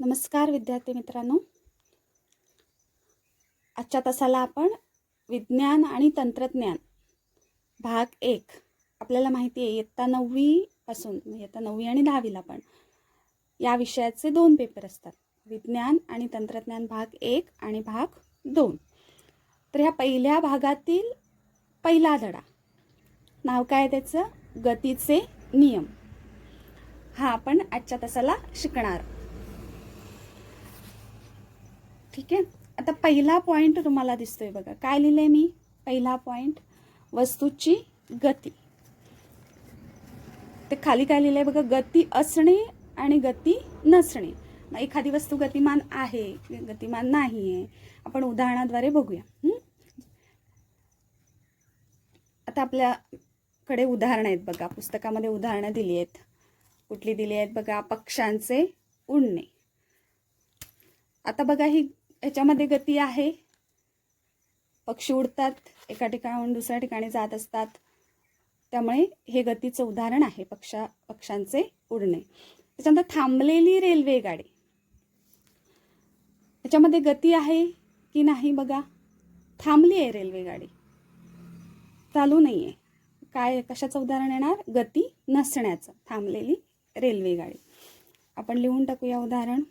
नमस्कार विद्यार्थी मित्रांनो, आजच्या तासाला आपण विज्ञान आणि तंत्रज्ञान भाग 1. आपल्याला माहिती आहे इयत्ता 9वी पासून इयत्ता 9वी आणि 10वीला पण या विषयाचे 2 पेपर असतात, विज्ञान आणि तंत्रज्ञान भाग 1 आणि भाग 2. तर ह्या पहिल्या भागातील पहिला धडा, नाव काय त्याचं, गतीचे नियम, हा आपण आजच्या तासाला शिकणार. ठीक आहे. आता पहिला पॉइंट तुम्हाला दिसतोय बघा, काय लिहिलंय मी. पहिला पॉइंट, वस्तूची गती. ते खाली काय लिहिलंय बघा, गती असणे आणि गती नसणे. मग एखादी वस्तू गतिमान आहे, गतिमान नाही आहे, आपण उदाहरणाद्वारे बघूया. आता आपल्याकडे उदाहरणं आहेत बघा, पुस्तकामध्ये उदाहरणं दिली आहेत. कुठली दिली आहेत बघा, पक्ष्यांचे उडणे. आता बघा, ही याच्यामध्ये गती आहे, पक्षी उडतात, एका ठिकाणाहून दुसऱ्या ठिकाणी जात असतात, त्यामुळे हे गतीचं उदाहरण आहे, पक्ष्यांचे उडणे. त्याच्यानंतर थांबलेली रेल्वे गाडी, याच्यामध्ये गती आहे की नाही बघा, थांबली आहे रेल्वे गाडी, चालू नाही आहे. काय, कशाचं उदाहरण येणार, गती नसण्याचं, थांबलेली रेल्वे गाडी. आपण लिहून टाकूया उदाहरण.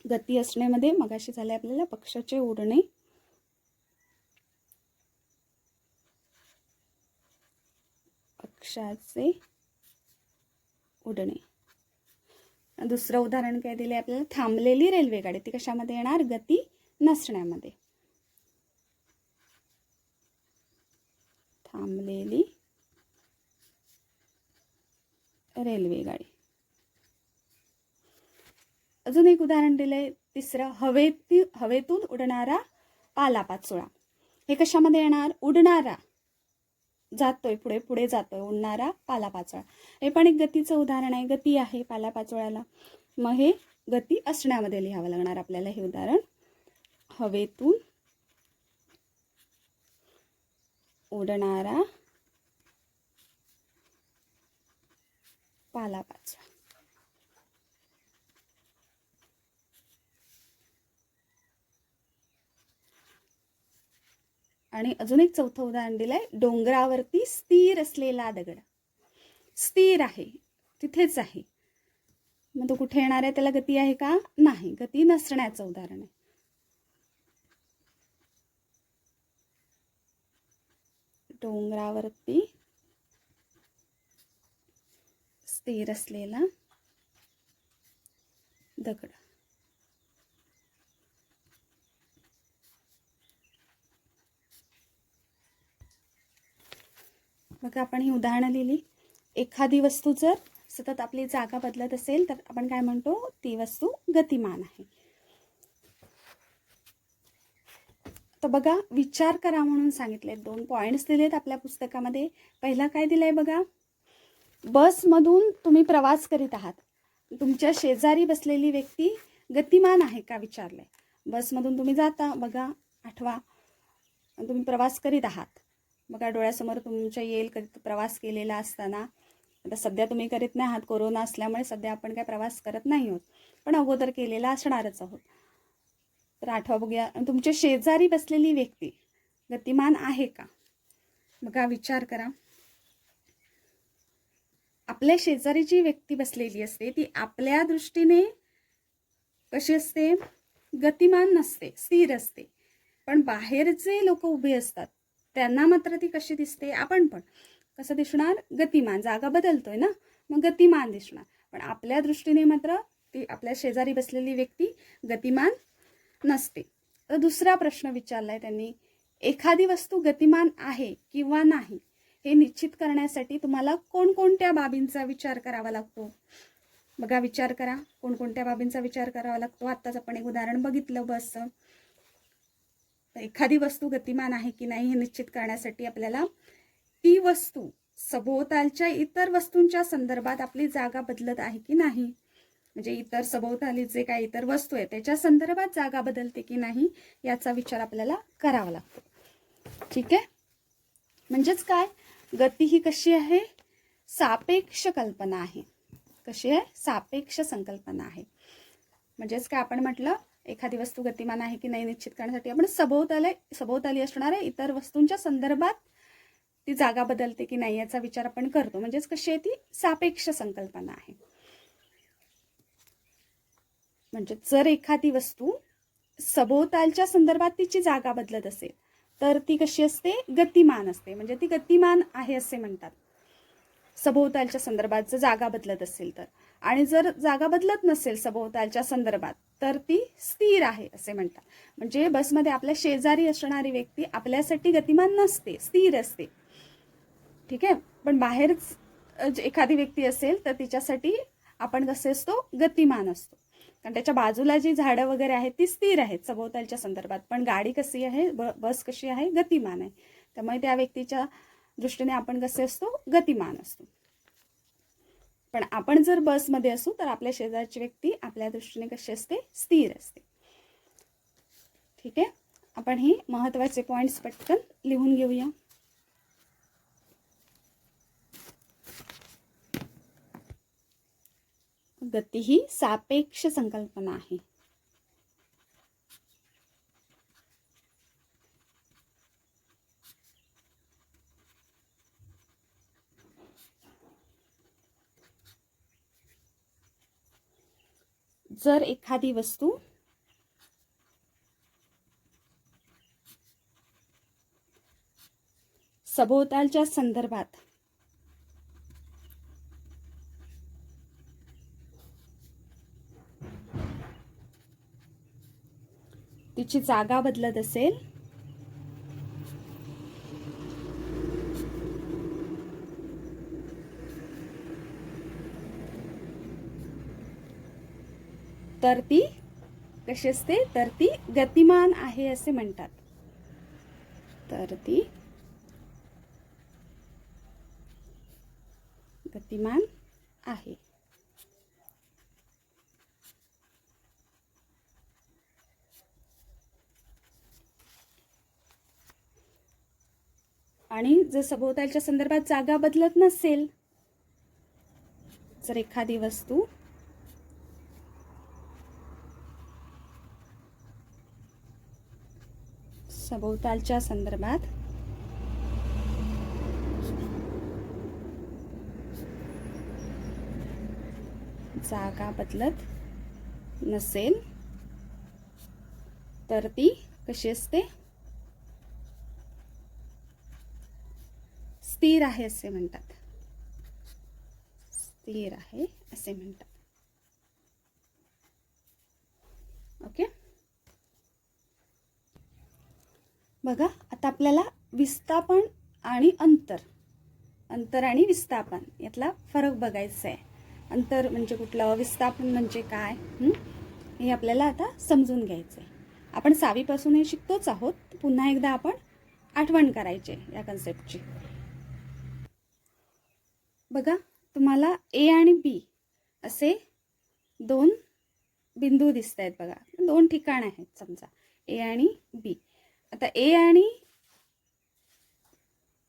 गती असण्यामध्ये मगाशी झाले आपल्याला पक्षाचे उडणे, पक्षाचे उडणे. दुसरं उदाहरण काय दिले आपल्याला, थांबलेली रेल्वे गाडी, ती कशामध्ये येणार, गती नसण्यामध्ये. थांबलेली रेल्वे गाडी. अजून एक उदाहरण दिलंय, तिसरं, हवेतून उडणारा पालापाचोळा. हे कशामध्ये येणार, उडणारा, जातोय पुढे पुढे जातोय, उडणारा पालापाचोळा. हे पण एक गतीचं उदाहरण आहे, गती आहे पालापाचोळ्याला. मग हे गती असण्यामध्ये लिहावं लागणार आपल्याला हे उदाहरण. हवेतून उडणारा पालापाचोळा. आणि अजून एक चौथं उदाहरण दिलंय, डोंगरावरती स्थिर असलेला दगड. स्थिर आहे, तिथेच आहे, मग तो कुठे येणार आहे, त्याला गती आहे का, नाही, गती नसण्याचं उदाहरण आहे. डोंगरावरती स्थिर असलेला दगड. मग आपण ही उदाहरणं लिहिली. एखादी वस्तू जर सतत आपली जागा बदलत असेल तर आपण काय म्हणतो, ती वस्तू गतिमान आहे. तर बघा, विचार करा म्हणून सांगितले, 2 पॉइंट्स दिलेत आपल्या पुस्तकामध्ये. पहिला काय दिलंय बघा, बसमधून तुम्ही प्रवास करीत आहात, तुमच्या शेजारी बसलेली व्यक्ती गतिमान आहे का विचारलंय. बसमधून तुम्ही जाता बघा, आठवा, तुम्ही प्रवास करीत आहात बघा, डोळ्यासमोर तुमच्या येईल प्रवास केलेला असताना. आता सध्या तुम्ही करीत नाही आहात, कोरोना असल्यामुळे सध्या आपण काय प्रवास करत नाही आहोत, पण अगोदर केलेला असणारच आहोत. तर आठवा बघूया, तुमच्या शेजारी बसलेली व्यक्ती गतिमान आहे का बघा, विचार करा. आपल्या शेजारी जी व्यक्ती बसलेली असते ती आपल्या दृष्टीने कशी असते, गतिमान नसते, स्थिर असते. पण बाहेर जे लोक उभे असतात त्यांना मात्र ती कशी दिसते, आपण पण कसं दिसणार, गतिमान, जागा बदलतोय ना, मग गतिमान दिसणार. पण आपल्या दृष्टीने मात्र ती आपल्या शेजारी बसलेली व्यक्ती गतिमान नसते. तर दुसरा प्रश्न विचारलाय त्यांनी, एखादी वस्तू गतिमान आहे किंवा नाही हे निश्चित करण्यासाठी तुम्हाला कोणकोणत्या बाबींचा विचार करावा लागतो बघा, विचार करा, कोणकोणत्या बाबींचा विचार करावा लागतो. आत्ताच आपण एक उदाहरण बघितलं बसचं. एखादी वस्तू गतिमान आहे की नाही हे निश्चित करण्यासाठी आपल्याला ती वस्तू सभोवतालच्या इतर वस्तूंच्या संदर्भात आपली जागा बदलत आहे की नाही, म्हणजे इतर सभोवताली जे काही इतर वस्तू आहे त्याच्या संदर्भात जागा बदलते की नाही याचा विचार आपल्याला करावा लागतो. ठीक आहे. म्हणजेच काय, गती ही कशी आहे, सापेक्ष कल्पना आहे. कशी आहे, सापेक्ष संकल्पना आहे. म्हणजेच काय आपण म्हटलं, एखादी वस्तू गतिमान आहे की नाही निश्चित करण्यासाठी आपण सभोवताली असणाऱ्या इतर वस्तूंच्या संदर्भात ती जागा बदलते की नाही याचा विचार आपण करतो. म्हणजेच कशी आहे ती सापेक्ष संकल्पना आहे. म्हणजे जर एखादी वस्तू सभोवतालच्या संदर्भात तिची जागा बदलत असेल तर ती कशी असते, गतिमान असते. म्हणजे ती गतिमान आहे असे म्हणतात सभोवतालच्या संदर्भात जर जागा बदलत असेल तर. आणि जर जागा बदलत नसेल सभोवतालच्या संदर्भात तर ती स्थिर आहे असे म्हणतात. म्हणजे बसमध्ये आपल्या शेजारी असणारी व्यक्ती आपल्यासाठी गतिमान नसते, स्थिर असते. ठीक आहे. पण बाहेरच एखादी व्यक्ती असेल तर तिच्यासाठी आपण कसे असतो, गतिमान असतो. कारण त्याच्या बाजूला जी झाडं वगैरे आहेत ती स्थिर आहेत सभोवतालच्या संदर्भात. पण गाडी कशी आहे, बस कशी आहे, गतिमान आहे. त्यामुळे त्या व्यक्तीच्या दृष्टीने आपण कसे असतो, गतिमान असतो. पण आपण जर बसमध्ये असू तर आपल्या शेजारची व्यक्ती आपल्या दृष्टीने कशी असते, स्थिर असते. ठीक आहे. आपण ही महत्त्वाचे पॉइंट्स पटकन लिहून घेऊया. गती ही सापेक्ष संकल्पना आहे. जर एखादी वस्तू सभोवतालच्या संदर्भात तिची जागा बदलत असेल तर ती कशी असते, तर ती गतिमान आहे असे म्हणतात. तर ती गतिमान आहे. आणि जर सभोवतालच्या संदर्भात जागा बदलत नसेल, जर एखादी वस्तू सभोवतालच्या संदर्भात जागा बदलत नसेल तर ती कशी असते, स्थिर आहे असे म्हणतात. स्थिर आहे असे म्हणतात. ओके. बघा आता आपल्याला विस्थापन आणि अंतर आणि विस्थापन यातला फरक बघायचा आहे. अंतर म्हणजे कुठलं, विस्थापन म्हणजे काय, हे आपल्याला आता समजून घ्यायचं आहे. आपण 6वीपासून हे शिकतोच आहोत. पुन्हा एकदा आपण आठवण करायची या कन्सेप्टची. बघा तुम्हाला ए आणि बी असे 2 बिंदू दिसत आहेत. बघा 2 ठिकाण आहेत समजा, ए आणि बी. आता ए आणि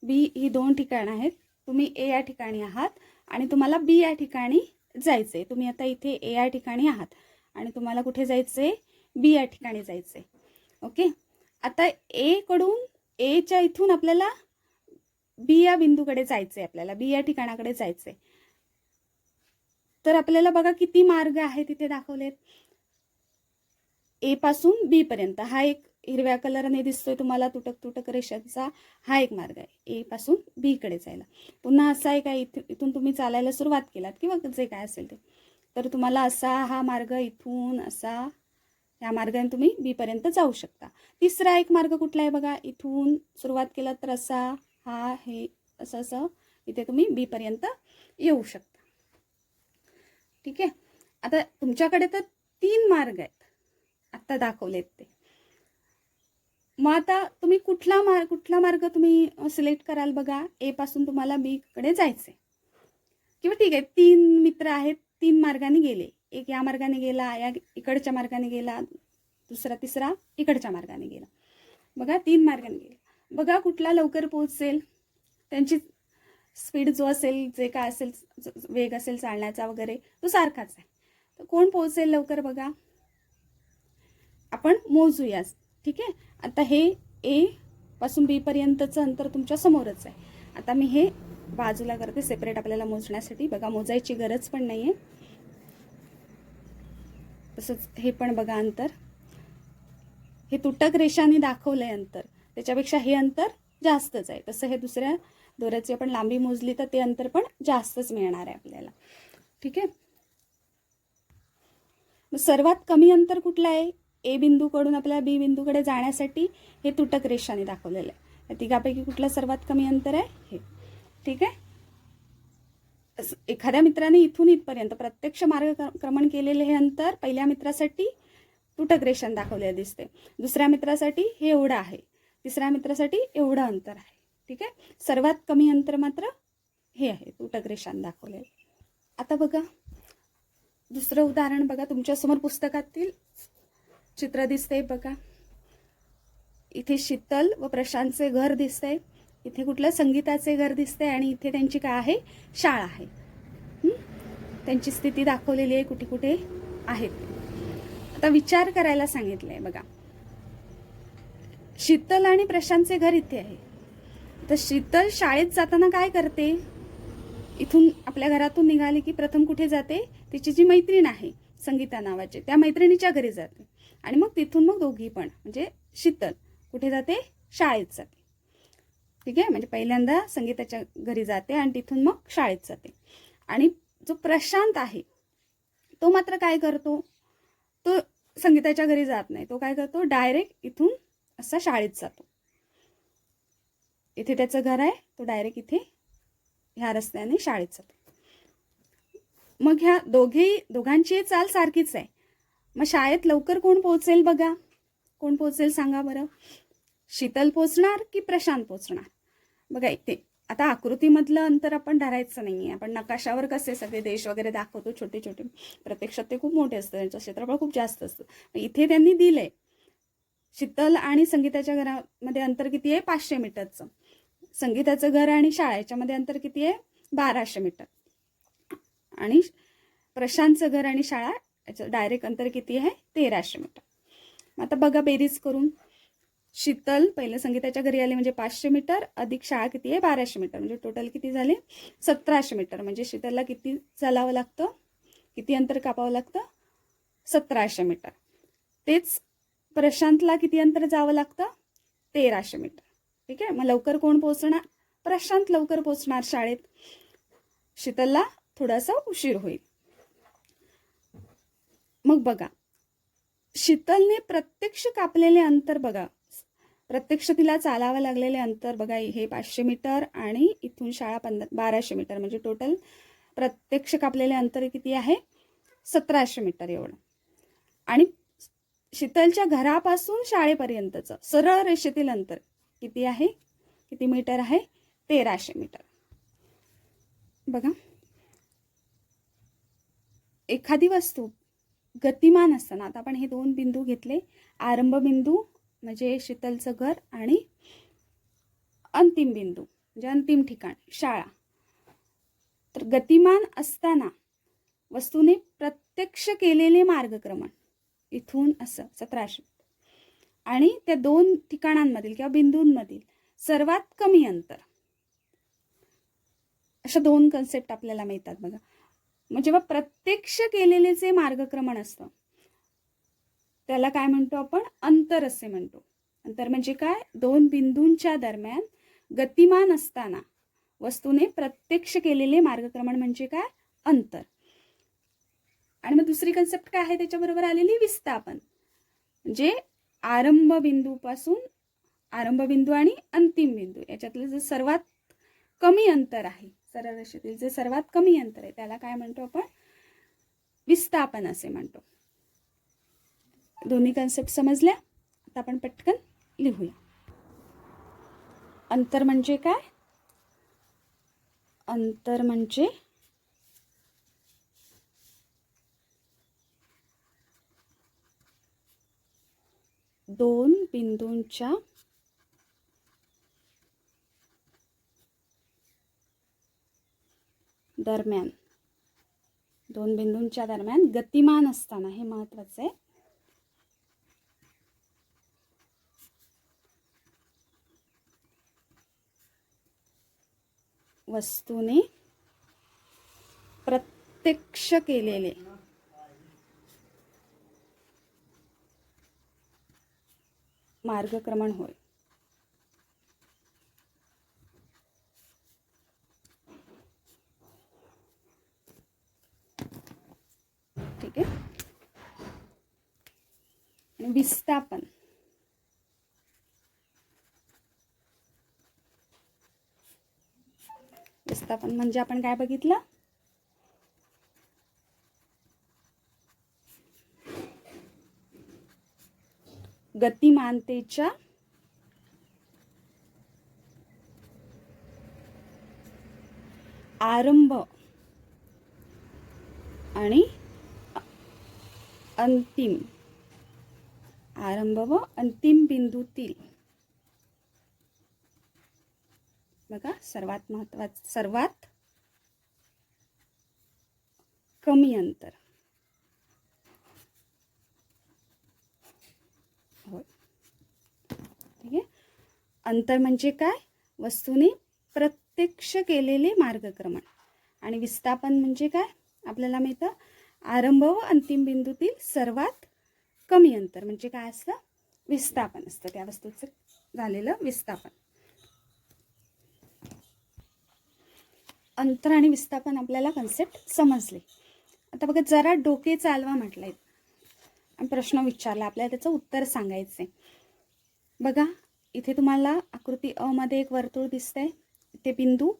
बी ही 2 ठिकाण आहेत. तुम्ही ए या ठिकाणी आहात आणि तुम्हाला बी या ठिकाणी जायचंय. तुम्ही आता इथे ए या ठिकाणी आहात आणि तुम्हाला कुठे जायचंय, बी या ठिकाणी जायचंय. ओके. आता ए कडून, एच्या इथून आपल्याला बी या बिंदूकडे जायचंय, आपल्याला बी या ठिकाणाकडे जायचंय. तर आपल्याला बघा किती मार्ग आहेत तिथे दाखवलेत. ए पासून बी पर्यंत हा एक हिरव्या कलरने दिसतोय तुम्हाला तुटक रेषांचा हा एक मार्ग आहे ए पासून बी कडे जायला. पुन्हा असा एक आहे, इथून तुम्ही चालायला सुरुवात केलात किंवा जे काय असेल ते, तर तुम्हाला असा हा मार्ग इथून असा ह्या मार्गाने तुम्ही बी पर्यंत जाऊ शकता. तिसरा एक मार्ग कुठला आहे बघा, इथून सुरुवात केलात तर असा हा हे असं इथे तुम्ही बी पर्यंत येऊ शकता. ठीक आहे. आता तुमच्याकडे तर 3 मार्ग आहेत आता दाखवलेत ते. मग आता तुम्ही कुठला मार्ग तुम्ही सिलेक्ट कराल बघा. ए पासून तुम्हाला बी कडे जायचंय किंवा ठीक आहे 3 मित्र आहेत, 3 मार्गाने गेले. एक या मार्गाने गेला, या इकडच्या मार्गाने गेला, तिसरा इकडच्या मार्गाने गेला. बघा 3 मार्गाने गेले. बघा कुठला लवकर पोहोचेल, त्यांची स्पीड जो असेल, जे काय असेल वेग असेल चालण्याचा वगैरे तो सारखाच आहे. तर कोण पोहोचेल लवकर बघा. आपण मोजूया. ठीक आहे. आता हे ए पासून बी पर्यंतचं अंतर तुमच्या समोरच आहे. आता मी हे बाजूला करते सेपरेट आपल्याला मोजण्यासाठी. बघा, मोजायची गरज पण नाही आहे. तसंच हे पण बघा अंतर, हे तुटक रेषाने दाखवलंय अंतर, त्याच्यापेक्षा हे अंतर जास्तच आहे. तसं हे दुसऱ्या दोऱ्याची आपण लांबी मोजली तर ते अंतर पण जास्तच मिळणार आहे आपल्याला. ठीक आहे. सर्वात कमी अंतर कुठलं आहे? ए बिंदूकडून आपल्याला बी बिंदूकडे जाण्यासाठी हे तुटक रेषाने दाखवलेलं आहे. या तिघापैकी कुठलं सर्वात कमी अंतर आहे? हे. ठीक आहे. एखाद्या मित्राने इथून इथपर्यंत प्रत्यक्ष मार्गक्रमण केलेले हे अंतर पहिल्या मित्रासाठी तुटक रेषाने दाखवलेले दिसते, दुसऱ्या मित्रासाठी हे एवढं आहे, तिसऱ्या मित्रासाठी एवढं अंतर आहे. ठीक आहे. सर्वात कमी अंतर मात्र हे आहे, तुटक रेषाने दाखवलेले. आता बघा दुसरं उदाहरण बघा, तुमच्यासमोर पुस्तकातील चित्र दिसतंय बघा. इथे शीतल व प्रशांतचे घर दिसतंय, इथे कुठलं संगीताचे घर दिसतंय आणि इथे त्यांची काय आहे? शाळा आहे. त्यांची स्थिती दाखवलेली आहे, कुठे कुठे आहेत. आता विचार करायला सांगितलंय बघा. शीतल आणि प्रशांतचे घर इथे आहे. तर शीतल शाळेत जाताना काय करते? इथून आपल्या घरातून निघाली की प्रथम कुठे जाते? तिची जी मैत्रीण आहे संगीता नावाची, त्या मैत्रिणीच्या घरी जाते आणि मग तिथून मग दोघी पण म्हणजे शीतल कुठे जाते? शाळेत जाते. ठीक आहे. म्हणजे पहिल्यांदा संगीताच्या घरी जाते आणि तिथून मग शाळेत जाते. आणि जो प्रशांत आहे तो मात्र काय करतो? तो संगीताच्या घरी जात नाही. तो काय करतो? डायरेक्ट इथून असा शाळेत जातो. इथे त्याचं घर आहे, तो डायरेक्ट इथे ह्या रस्त्याने शाळेत जातो. मग ह्या दोघांची चाल सारखीच आहे. मग शाळेत लवकर कोण पोहोचेल? बघा, कोण पोहोचेल सांगा बरं? शीतल पोचणार की प्रशांत पोचणार? बघा इथे आता आकृतीमधलं अंतर आपण धरायचं नाही आहे. आपण नकाशावर कसे सगळे देश वगैरे दाखवतो छोटे छोटे, प्रत्यक्षात ते खूप मोठे असतं, त्यांचं क्षेत्रफळ खूप जास्त असतं. इथे त्यांनी दिलंय शीतल आणि संगीताच्या घरामध्ये अंतर किती आहे? 500 मीटरचं. संगीताचं घर आणि शाळा याच्यामध्ये अंतर किती आहे? 1200 मीटर. आणि प्रशांतचं घर आणि शाळा याचं डायरेक्ट अंतर किती आहे? 1300 मीटर. आता बघा बेरीज करून, शीतल पहिलं संगीताच्या घरी आले म्हणजे 500 मीटर अधिक शाळा किती आहे? 1200 मीटर. म्हणजे टोटल किती झाले? 1700 मीटर. म्हणजे शीतलला किती चालावं लागतं? किती अंतर कापावं लागतं? 1700 मीटर. तेच प्रशांतला किती अंतर जावं लागतं? 1300 मीटर. ठीक आहे. मग लवकर कोण पोहोचणार? प्रशांत लवकर पोहोचणार शाळेत. शीतलला थोडासा उशीर होईल. मग बघा शीतलने प्रत्यक्ष कापलेले अंतर बघा, प्रत्यक्ष तिला चालावं लागलेले अंतर बघा, हे 500 मीटर आणि इथून शाळा 1200 मीटर. म्हणजे टोटल प्रत्यक्ष कापलेले अंतर किती आहे? 1700 मीटर एवढं. आणि शीतलच्या घरापासून शाळेपर्यंतचं सरळ रेषेतील अंतर किती आहे? किती मीटर आहे? 1300 मीटर. बघा एखादी वस्तू गतिमान असताना, आता आपण हे दोन बिंदू घेतले, आरंभ बिंदू म्हणजे शीतलचं घर आणि अंतिम बिंदू म्हणजे अंतिम ठिकाण शाळा. तर गतिमान असताना वस्तूने प्रत्यक्ष केलेले मार्गक्रमण इथून असं 1700 आणि त्या दोन ठिकाणांमधील किंवा बिंदूंमधील सर्वात कमी अंतर, अशा दोन कन्सेप्ट आपल्याला मिळतात बघा. मग जेव्हा प्रत्यक्ष केलेले जे मार्गक्रमण असतं त्याला काय म्हणतो आपण? अंतर असे म्हणतो. अंतर म्हणजे काय? दोन बिंदूंच्या दरम्यान गतिमान असताना वस्तूने प्रत्यक्ष केलेले मार्गक्रमण म्हणजे काय? अंतर. आणि मग दुसरी कन्सेप्ट काय आहे त्याच्याबरोबर आलेली? विस्थापन. म्हणजे आरंभ बिंदू आणि अंतिम बिंदू याच्यातलं जे सर्वात कमी अंतर आहे, सरळ रेषेतील जे सर्वात कमी अंतर आहे त्याला काय म्हणतो आपण? विस्थापन असे म्हणतो. दोन्ही कन्सेप्ट समजल्या? आता आपण पटकन लिहूया. अंतर म्हणजे काय? अंतर म्हणजे दोन बिंदूंच्या दरम्यान, दोन बिंदूंच्या दरम्यान गतिमान असताना, हे महत्त्वाचं आहे, वस्तूने प्रत्यक्ष केलेले मार्गक्रमण होय. ठीक आहे. आणि विस्थापन विस्थापन म्हणजे आपण काय बघितलं? गतिमानतेच्या आरंभ आणि अंतिम व अंतिम बिंदूतील बघा सर्वात महत्त्वाचं सर्वात कमी अंतर होय. ठीक आहे. अंतर म्हणजे काय? वस्तूने प्रत्यक्ष केलेले मार्गक्रमण. आणि विस्थापन म्हणजे काय? आपल्याला माहितं आरंभ व अंतिम बिंदूतील सर्वात कमी अंतर म्हणजे काय असतं? विस्थापन असतं. त्या वस्तूचं झालेलं विस्थापन. अंतर आणि विस्थापन आपल्याला कन्सेप्ट समजले. आता बघा जरा डोके चालवा म्हटलंय आणि प्रश्न विचारला, आपल्याला त्याचं उत्तर सांगायचंय. बघा इथे तुम्हाला आकृती अ मध्ये एक वर्तुळ दिसतंय, इथे बिंदू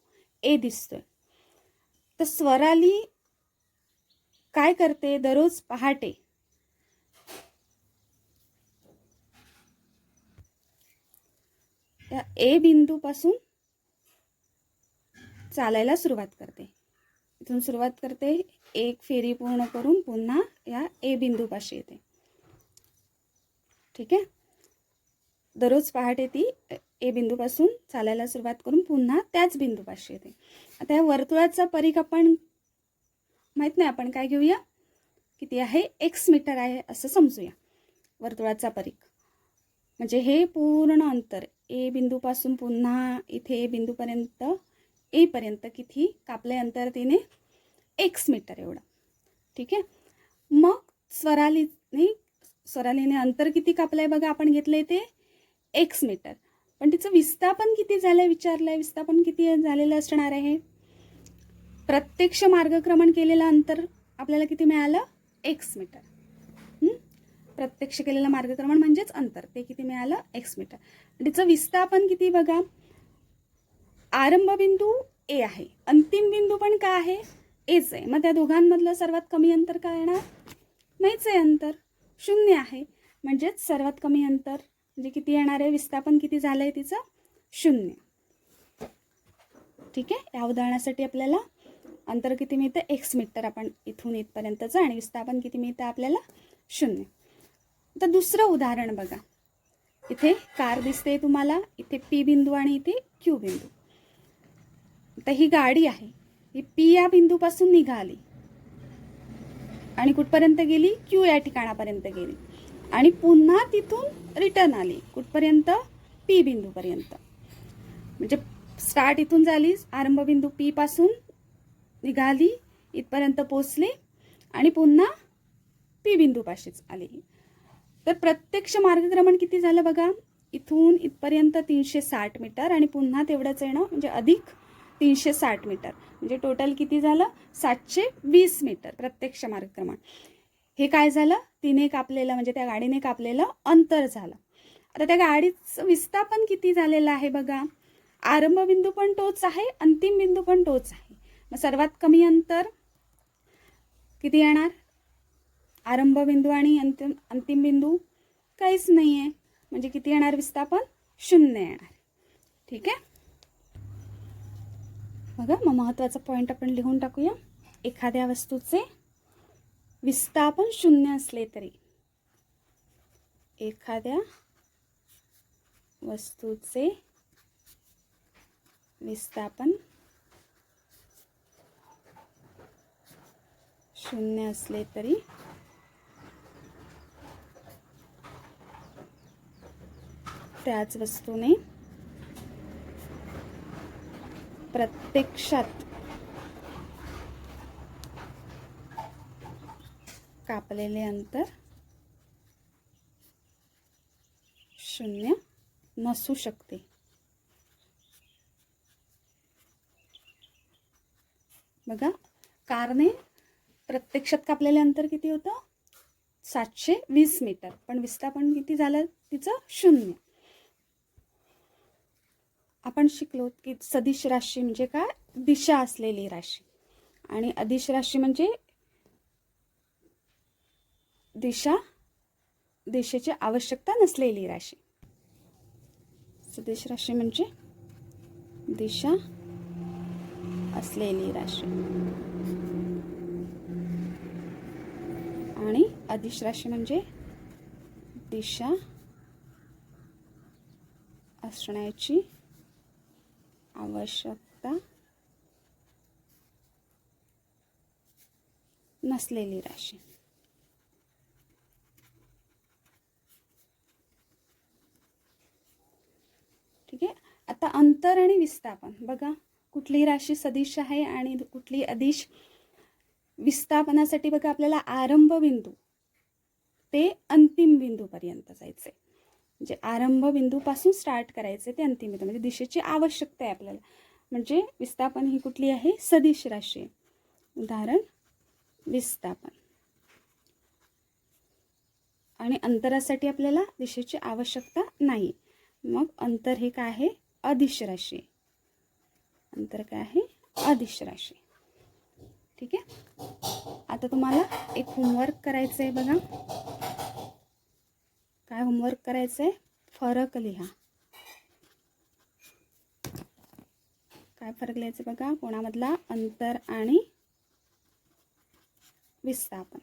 ए दिसतोय. तर स्वराली काय करते? दररोज पहाटे या ए बिंदू पासून चालायला सुरुवात करते. इथून सुरुवात करते, एक फेरी पूर्ण करून पुन्हा या ए बिंदूपाशी येते. ठीक आहे. दररोज पहाटे ती ए बिंदूपासून चालायला सुरुवात करून पुन्हा त्याच बिंदूपाशी येते. आता या वर्तुळाचा परिघ आपण माहित नाही, आपण काय घेऊया? किती आहे? x मीटर आहे असं समजूया. वर्तुळाचा परिघ म्हणजे हे पूर्ण अंतर ए बिंदूपासून पुन्हा इथे ए बिंदूपर्यंत ए पर्यंत किती कापले अंतर? तिने x मीटर एवढं. ठीक आहे. मग स्वरालीने अंतर किती कापलंय बघा, आपण घेतलंय ते x मीटर. पण तिचं विस्थापन किती झालंय विचारलंय. विस्थापन किती झालेलं असणार आहे? प्रत्यक्ष मार्गक्रमण केलेलं अंतर आपल्याला किती मिळालं? x metre. प्रत्यक्ष केलेलं मार्गक्रमण म्हणजेच अंतर, ते किती मिळालं? x metre. तिचं विस्थापन किती बघा, आरंभ बिंदू ए आहे, अंतिम बिंदू पण काय आहे? एच आहे. मग त्या दोघांमधलं सर्वात कमी अंतर काय येणार? नाहीच आहे, अंतर 0 आहे. म्हणजेच सर्वात कमी अंतर म्हणजे किती येणार आहे? विस्थापन किती झालंय तिचं? 0. ठीक आहे. या उदाहरणासाठी आपल्याला अंतर किती मिळतं? x मीटर आपण इथून इथपर्यंतचं, आणि विस्थापन किती मिळतं आपल्याला? 0. आता दुसरं उदाहरण बघा. इथे कार दिसते तुम्हाला, इथे P बिंदू आणि इथे Q बिंदू. आता ही गाडी आहे, ही P या बिंदूपासून निघाली आणि कुठपर्यंत गेली? Q या ठिकाणापर्यंत गेली आणि पुन्हा तिथून रिटर्न आली कुठपर्यंत? P बिंदूपर्यंत. म्हणजे स्टार्ट इथून झाली, आरंभ बिंदू P पासून निघाली, इथपर्यंत पोचली आणि पुन्हा P बिंदूपाशीच आली. तर प्रत्यक्ष मार्गक्रमण किती झालं बघा, इथून इथपर्यंत 360 मीटर आणि पुन्हा तेवढंच येणं म्हणजे अधिक 360 मीटर, म्हणजे टोटल किती झालं? 720 मीटर प्रत्यक्ष मार्गक्रमण. हे काय झालं? तिने कापलेलं म्हणजे त्या गाडीने कापलेलं अंतर झालं. आता त्या गाडीचं विस्थापन किती झालेलं आहे बघा, आरंभ बिंदू पण तोच आहे, अंतिम बिंदू पण तोच आहे. मग सर्वात कमी अंतर किती येणार? आरंभ बिंदू आणि अंतिम बिंदू काहीच नाही आहे, म्हणजे किती येणार विस्थापन? 0 येणार. ठीक आहे. बघा मग महत्त्वाचा पॉईंट आपण लिहून टाकूया. एखाद्या वस्तूचे विस्थापन 0 असले तरी, एखाद्या वस्तूचे विस्थापन 0 असले तरी त्याच वस्तूने प्रत्यक्ष प्रत्यक्षात कापलेले अंतर 0 नसू शकते. बघा, कारने प्रत्यक्षात कापलेले अंतर किती होतं? 720 मीटर. पण विस्थापन किती झालं तिचं? 0. आपण शिकलो की सदिश राशी म्हणजे काय? दिशा असलेली राशी. आणि अदिश राशी म्हणजे दिशेची आवश्यकता नसलेली राशी. सदिश राशी म्हणजे दिशा असलेली राशी. आणि अदिश राशी म्हणजे दिशा असण्याची आवश्यकता नसलेली राशी. ठीक आहे. आता अंतर आणि विस्थापन बघा, कुठली राशी सदिश आहे आणि कुठली अदिश. विस्थापनासाठी बघा आपल्याला आरंभ बिंदू ते अंतिम बिंदूपर्यंत जायचे. म्हणजे आरंभ बिंदूपासून स्टार्ट करायचे ते अंतिम बिंदू, म्हणजे दिशेची आवश्यकता आहे आपल्याला. म्हणजे विस्थापन ही कुठली आहे? सदिश राशी आहे. उदाहरण विस्थापन. आणि अंतरासाठी आपल्याला दिशेची आवश्यकता नाही. मग अंतर हे काय आहे? अदिश राशी. अंतर काय आहे? अदिश राशी. ठीक आहे. आता तुम्हाला एक होमवर्क करायचं आहे बघा. काय होमवर्क करायचं आहे? फरक लिहा. काय फरक लिहायचं बघा? कोणामधला? अंतर आणि विस्थापन.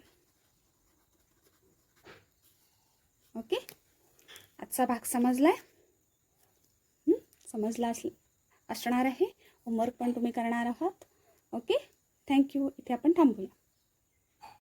ओके. आजचा भाग समजलाय? समजला असणार आहे. होमवर्क पण तुम्ही करणार आहात. ओके. थँक्यू. इथे आपण थांबूया.